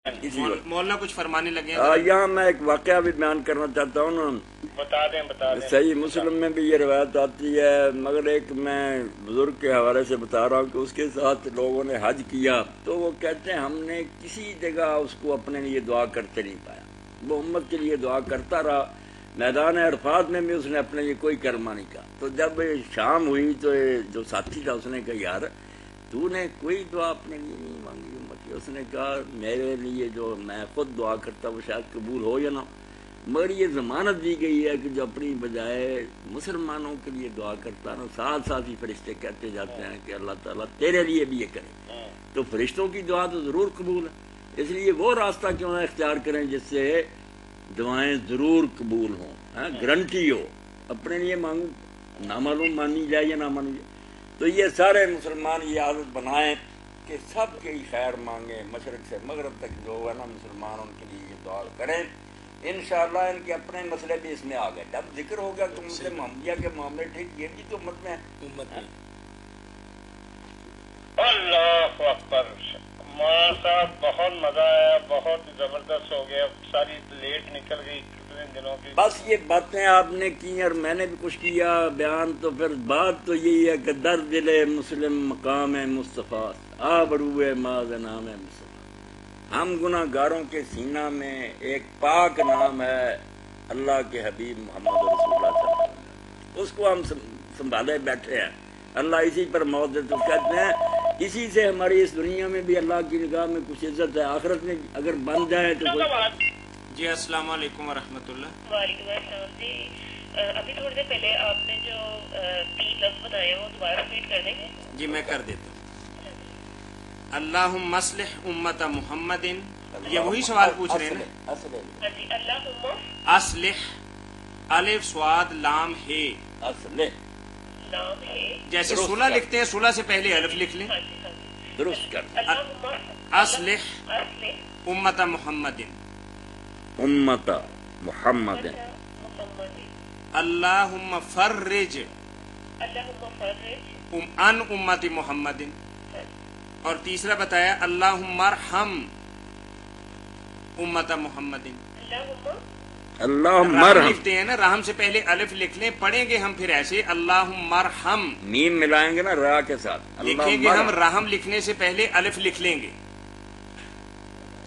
مولانا کچھ فرمانے لگے یہاں میں ایک واقعہ بھی بیان کرنا چاہتا ہوں نا. بتا دیں. صحیح مسلم میں بھی یہ روایت آتی ہے، مگر ایک میں بزرگ کے حوالے سے بتا رہا ہوں کہ اس کے ساتھ لوگوں نے حج کیا تو وہ کہتے ہیں ہم نے کسی جگہ اس کو اپنے لیے دعا کرتے نہیں پایا. وہ امت کے لیے دعا کرتا رہا، میدان عرفات میں بھی اس نے اپنے لیے کوئی کرما نہیں کہا. تو جب شام ہوئی تو جو ساتھی تھا اس نے کہا یار تو نے کوئی دعا اپنے لیے نہیں مانگی امت کی. اس نے کہا میرے لیے جو میں خود دعا کرتا وہ شاید قبول ہو یا نہ ہو، مگر یہ ضمانت دی گئی ہے کہ جو اپنی بجائے مسلمانوں کے لیے دعا کرتا نا، ساتھ ساتھ ہی فرشتے کہتے جاتے ہیں کہ اللہ تعالیٰ تیرے لیے بھی یہ کرے. تو فرشتوں کی دعا تو ضرور قبول ہے، اس لیے وہ راستہ کیوں نہ اختیار کریں جس سے دعائیں ضرور قبول ہوں، گارنٹی ہو. اپنے لیے مانگو، نہ معلوم مانی جائے یا نہ مانی جائے. تو یہ سارے مسلمان یہ عادت بنائیں کہ سب کے ہی خیر مانگیں، مشرق سے مغرب تک جو ہے نا مسلمان ان کے لیے یہ دعا کریں. انشاءاللہ ان کے اپنے مسئلے بھی اس میں آ گئے. جب ذکر ہو گیا کہ امت محمدیہ کے معاملے ٹھیک، یہ بھی تو امت میں ہے. اللہ اکبر. مولانا صاحب بہت مزہ آیا، بہت زبردست ہو گیا. ساری لیٹ نکل گئی کتنے دنوں کی. بس یہ باتیں آپ نے کی اور میں نے بھی کچھ کیا بیان. تو پھر بات تو یہی ہے کہ در دل مسلم مقام مصطفیٰ آبروئے ماز نام مصطفیٰ. ہم گناہ گاروں کے سینہ میں ایک پاک نام ہے اللہ کے حبیب محمد رسول اللہ صلی اللہ علیہ وسلم. اس کو ہم سنبھالے بیٹھے ہیں. اللہ اسی پر موت دے تو کہتے ہیں اسی سے ہماری اس دنیا میں بھی اللہ کی نگاہ میں کچھ عزت ہے، آخرت میں اگر بن جائے تو جی السلام علیکم ورحمۃ اللہ. وعلیکم السلام. جی ابھی تھوڑی دیر پہلے آپ نے جو 3 لفظ بتائے وہ دوبارہ ریپیٹ کر دیں گے؟ جی میں کر دیتا ہوں. اللہم اصلح امت محمد، یہ وہی سوال پوچھ رہے ہیں نا. جی اللہم اصلح، الف صاد لام ہے، اصلح نام ہے جیسے صلح لکھتے ہیں صلح سے پہلے الف لکھ لیں. درست کر. اصلح امت محمد، امت محمد. اللہم فرج اللہم فرج ان امت محمد. اور تیسرا بتایا اللہم ارحم امت محمد. اللہم رحم ارحم، لکھتے ہیں نا، رحم سے پہلے الف لکھ لیں. پڑھیں گے ہم پھر ایسے اللہم ارحم، میم ملائیں گے نا را کے ساتھ. لکھیں گے ہم رحم لکھنے سے پہلے الف لکھ لیں گے.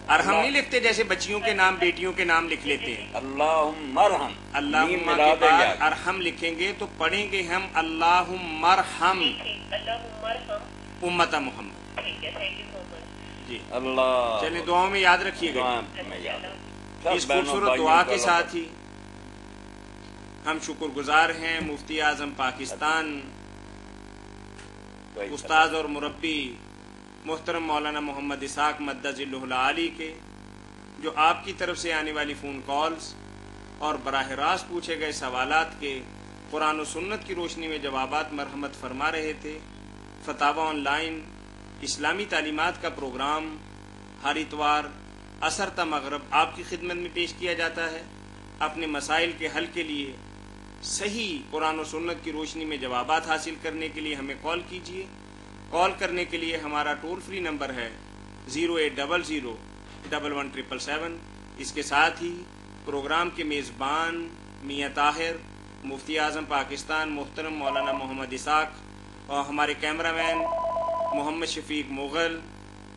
ارحم نہیں لکھتے جیسے بچیوں کے نام بیٹیوں کے نام لکھ لیتے ہیں. اللہم ارحم، اللہم کے بعد ارحم لکھیں گے تو پڑھیں گے ہم اللہم ارحم اللہم ارحم امت محمد. ٹھیک ہے، تھینک یو سو مچ. جی اللہ. چلیں دعاؤں میں یاد رکھیے گا. اس خوبصورت دعا کے ساتھ ہی ہم شکر گزار ہیں مفتی اعظم پاکستان استاد اور مربی محترم مولانا محمد اسحاق مدظ اللہ العالی کے، جو آپ کی طرف سے آنے والی فون کالز اور براہ راست پوچھے گئے سوالات کے قرآن و سنت کی روشنی میں جوابات مرحمت فرما رہے تھے. فتاوی آن لائن اسلامی تعلیمات کا پروگرام ہر اتوار عصر تا مغرب آپ کی خدمت میں پیش کیا جاتا ہے. اپنے مسائل کے حل کے لیے صحیح قرآن و سنت کی روشنی میں جوابات حاصل کرنے کے لیے ہمیں کال کیجیے. کال کرنے کے لیے ہمارا ٹول فری نمبر ہے 08001117777. اس کے ساتھ ہی پروگرام کے میزبان میاں طاہر، مفتی اعظم پاکستان محترم مولانا محمد اسحاق اور ہمارے کیمرہ مین محمد شفیق مغل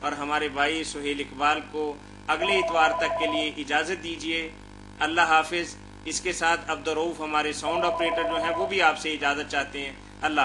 اور ہمارے بھائی سہیل اقبال کو اگلے اتوار تک کے لیے اجازت دیجیے. اللہ حافظ. اس کے ساتھ عبدالرؤف ہمارے ساؤنڈ آپریٹر جو ہیں وہ بھی آپ سے اجازت چاہتے ہیں. اللہ